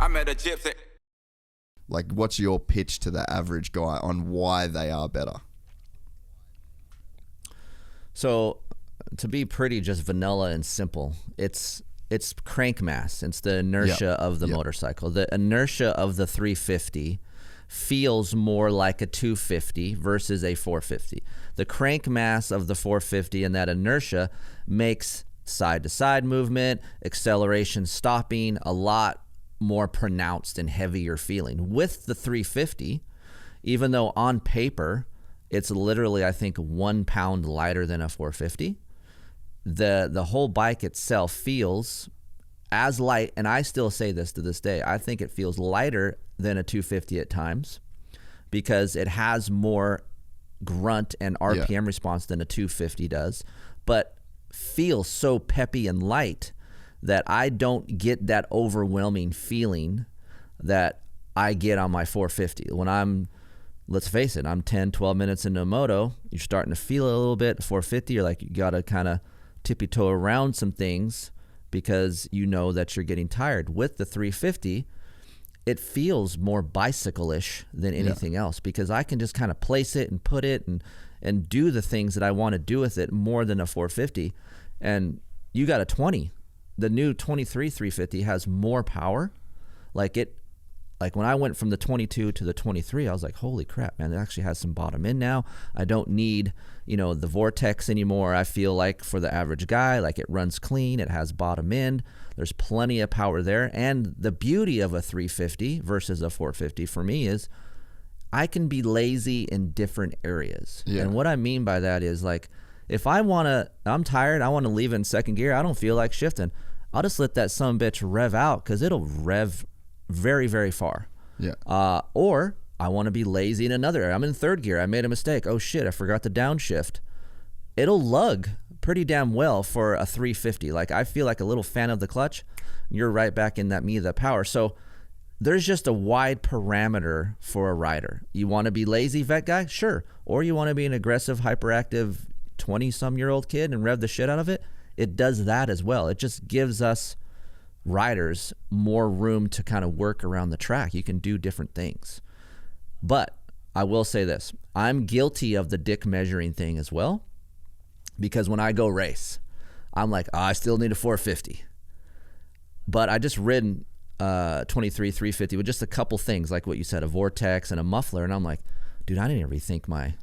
I met a gypsy. Like, what's your pitch to the average guy on why they are better? So, to be pretty just vanilla and simple, it's crank mass. It's the inertia of the motorcycle. The inertia of the 350 feels more like a 250 versus a 450. The crank mass of the 450 and that inertia makes side-to-side movement, acceleration, stopping a lot more pronounced and heavier feeling. With the 350, even though on paper it's literally, I think, 1 pound lighter than a 450, the whole bike itself feels as light, and I still say this to this day, I think it feels lighter than a 250 at times because it has more grunt and RPM response than a 250 does, but feels so peppy and light that I don't get that overwhelming feeling that I get on my 450. When I'm, let's face it, I'm 10, 12 minutes into a moto, you're starting to feel it a little bit. 450, you're like, you got to kind of tippy-toe around some things because you know that you're getting tired. With the 350, it feels more bicycle-ish than anything else because I can just kind of place it and put it and do the things that I want to do with it more than a 450. And you got a 20. The new 23 350 has more power. Like when I went from the 22 to the 23, I was like, holy crap, man, it actually has some bottom end now. I don't need, the vortex anymore. I feel like for the average guy, like it runs clean, it has bottom end. There's plenty of power there. And the beauty of a 350 versus a 450 for me is I can be lazy in different areas. Yeah. And what I mean by that is like, if I'm tired, I want to leave in second gear, I don't feel like shifting, I'll just let that sumbitch rev out because it'll rev very, very far. Yeah. Or I want to be lazy in another area. I'm in third gear. I made a mistake. Oh shit, I forgot the downshift. It'll lug pretty damn well for a 350. Like I feel like a little fan of the clutch. You're right back in that power. So there's just a wide parameter for a rider. You want to be lazy vet guy? Sure. Or you want to be an aggressive, hyperactive 20-some-year-old kid and rev the shit out of it? It does that as well. It just gives us riders more room to kind of work around the track. You can do different things. But I will say this, I'm guilty of the dick measuring thing as well, because when I go race, I'm like, I still need a 450. But I just ridden 23 350 with just a couple things like what you said, a vortex and a muffler, and I'm like, dude, I need to rethink my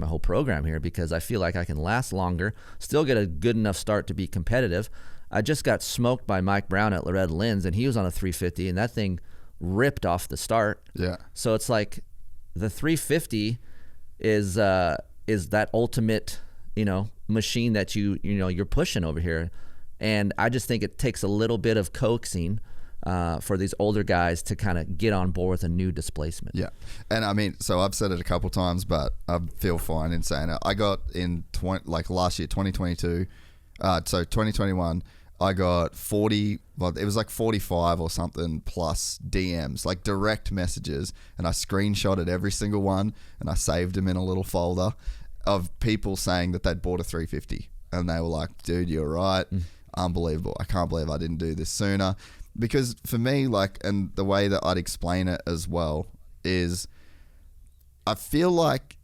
whole program here because I feel like I can last longer, still get a good enough start to be competitive. I just got smoked by Mike Brown at Loretta Lynn's, and he was on a 350, and that thing ripped off the start. Yeah. So it's like the 350 is that ultimate, machine that you're pushing over here, and I just think it takes a little bit of coaxing for these older guys to kind of get on board with a new displacement. Yeah. And I mean, so I've said it a couple times, but I feel fine in saying it. I got in last year, 2022, so 2021, I got 40, well, it was like 45 or something plus DMs, like direct messages, and I screenshotted every single one and I saved them in a little folder of people saying that they'd bought a 350, and they were like, dude, you're right. Unbelievable. I can't believe I didn't do this sooner. Because for me, and the way that I'd explain it as well is I feel like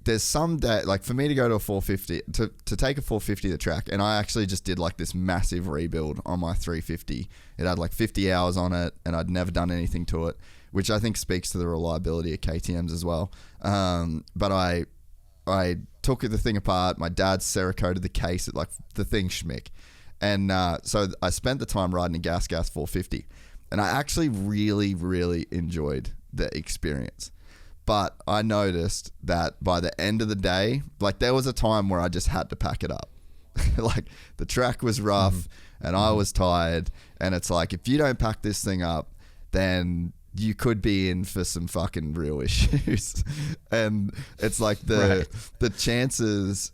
there's some day, for me to go to a 450, to take a 450 to the track, and I actually just did this massive rebuild on my 350. It had 50 hours on it, and I'd never done anything to it, which I think speaks to the reliability of KTMs as well. But I took the thing apart. My dad Cerakoted the case at the thing schmick. And so I spent the time riding a gas 450, and I actually really, really enjoyed the experience. But I noticed that by the end of the day, there was a time where I just had to pack it up. The track was rough and I was tired, and it's if you don't pack this thing up, then you could be in for some fucking real issues. And it's the chances,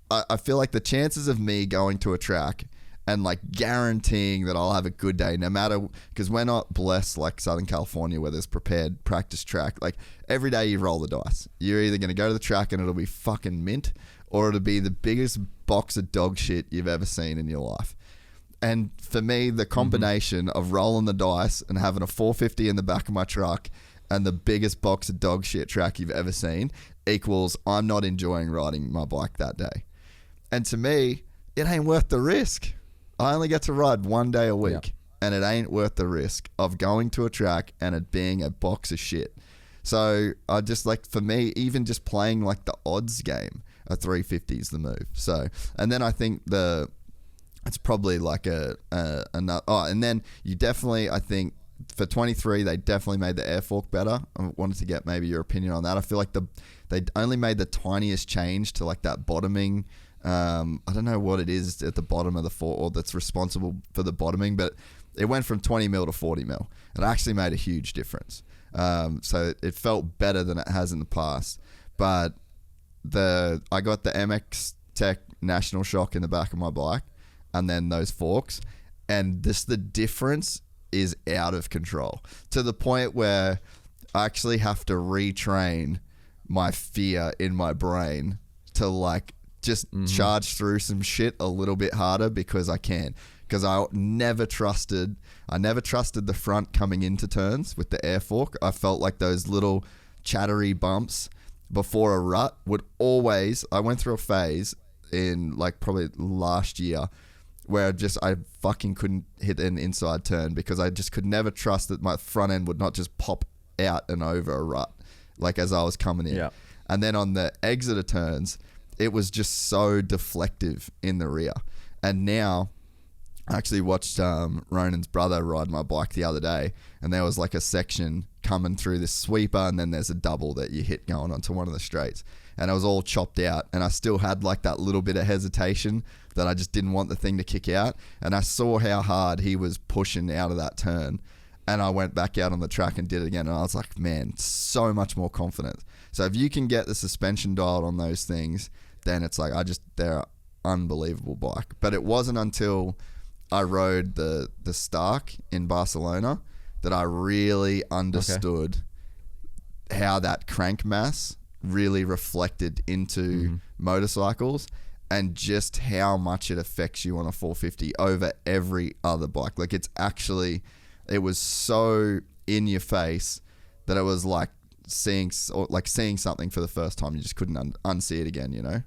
I feel like the chances of me going to a track and guaranteeing that I'll have a good day no matter, because we're not blessed like Southern California where there's prepared practice track. Every day you roll the dice. You're either going to go to the track and it'll be fucking mint, or it'll be the biggest box of dog shit you've ever seen in your life. And for me, the combination of rolling the dice and having a 450 in the back of my truck and the biggest box of dog shit track you've ever seen equals I'm not enjoying riding my bike that day. And to me, it ain't worth the risk. I only get to ride one day a week, and it ain't worth the risk of going to a track and it being a box of shit. So I just like, for me, even just playing like the odds game, a 350 is the move. So, and then I think it's probably like another. Oh, and then you definitely, I think for 23, they definitely made the air fork better. I wanted to get maybe your opinion on that. I feel like they only made the tiniest change to like that bottoming. I don't know what it is at the bottom of the fork or that's responsible for the bottoming, but it went from 20 mil to 40 mil. It actually made a huge difference. So it felt better than it has in the past. But I got the MX Tech National Shock in the back of my bike, and then those forks, and the difference is out of control to the point where I actually have to retrain my fear in my brain to like just charge through some shit a little bit harder because I can. Because I never trusted the front coming into turns with the air fork. I felt like those little chattery bumps before a rut would always, I went through a phase in like probably last year where I fucking couldn't hit an inside turn because I just could never trust that my front end would not just pop out and over a rut like as I was coming in. Yeah. And then on the exit of turns, it was just so deflective in the rear. And now I actually watched Ronan's brother ride my bike the other day, and there was like a section coming through this sweeper, and then there's a double that you hit going onto one of the straights, and it was all chopped out, and I still had like that little bit of hesitation that I just didn't want the thing to kick out, and I saw how hard he was pushing out of that turn, and I went back out on the track and did it again, and I was like, man, so much more confidence. So if you can get the suspension dialed on those things, then it's like they're an unbelievable bike. But it wasn't until I rode the Stark in Barcelona that I really understood how that crank mass really reflected into motorcycles and just how much it affects you on a 450 over every other bike. Like it was so in your face that it was like seeing something for the first time. You just couldn't unsee it again, you know?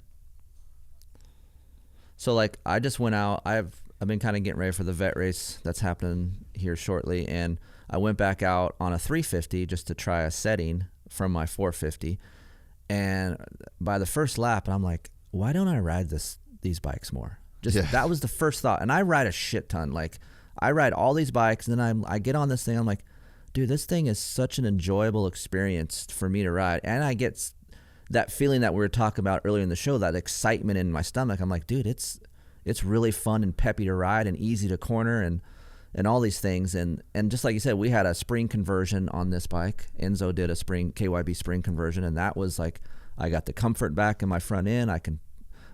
So like I just went out, I've been kind of getting ready for the vet race that's happening here shortly, and I went back out on a 350 just to try a setting from my 450, and by the first lap, I'm like, why don't I ride these bikes more? That was the first thought, and I ride a shit ton. Like I ride all these bikes, and then I get on this thing, I'm like, dude, this thing is such an enjoyable experience for me to ride, and I get that feeling that we were talking about earlier in the show, that excitement in my stomach. I'm like, dude, it's really fun and peppy to ride and easy to corner and all these things. And just like you said, we had a spring conversion on this bike. Enzo did a KYB spring conversion, and that was like, I got the comfort back in my front end.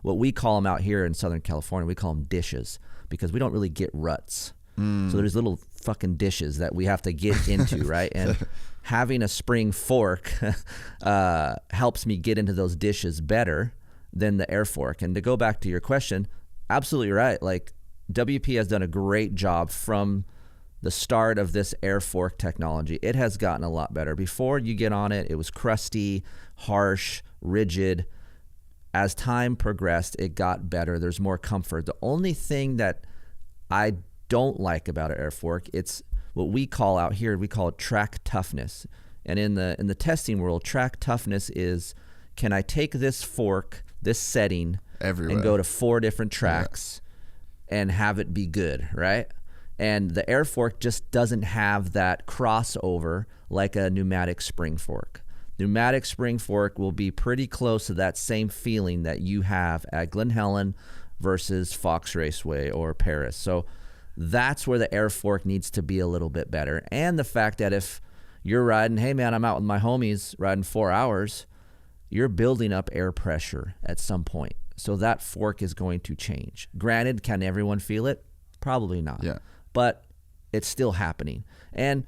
What we call them out here in Southern California, we call them dishes because we don't really get ruts. So there's little fucking dishes that we have to get into, right? And having a spring fork helps me get into those dishes better than the air fork. And to go back to your question, absolutely right. Like WP has done a great job from the start of this air fork technology. It has gotten a lot better. Before you get on it, it was crusty, harsh, rigid. As time progressed, it got better. There's more comfort. The only thing that I don't like about an air fork, it's what we call out here, we call it track toughness. And in the testing world, track toughness is, can I take this fork, this setting, everywhere, and go to 4 different tracks and have it be good, right? And the air fork just doesn't have that crossover like a pneumatic spring fork. Pneumatic spring fork will be pretty close to that same feeling that you have at Glen Helen versus Fox Raceway or Paris. So that's where the air fork needs to be a little bit better. And the fact that if you're riding, hey man, I'm out with my homies riding 4 hours, you're building up air pressure at some point. So that fork is going to change. Granted, can everyone feel it? Probably not. Yeah. But it's still happening. And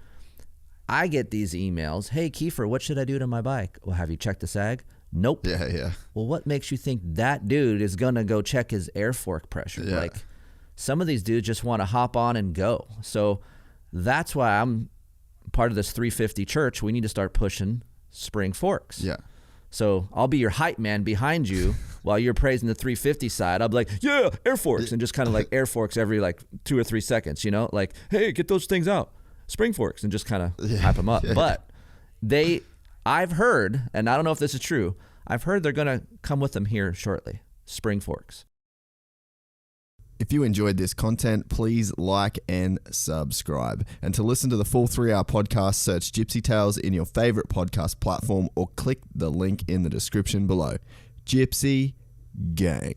I get these emails, hey Keefer, what should I do to my bike? Well, have you checked the sag? Nope. Yeah. Well, what makes you think that dude is going to go check his air fork pressure? Yeah. Like, Some of these dudes just want to hop on and go. So that's why I'm part of this 350 church. We need to start pushing spring forks. Yeah. So I'll be your hype man behind you while you're praising the 350 side. I'll be like, yeah, air forks, and just kind of like air forks every like 2 or 3 seconds, you know, like, hey, get those things out, spring forks, and just kind of hype them up. Yeah. But I've heard, and I don't know if this is true, I've heard they're going to come with them here shortly, spring forks. If you enjoyed this content, please like and subscribe. And to listen to the full 3-hour podcast, search Gypsy Tales in your favorite podcast platform or click the link in the description below. Gypsy Gang.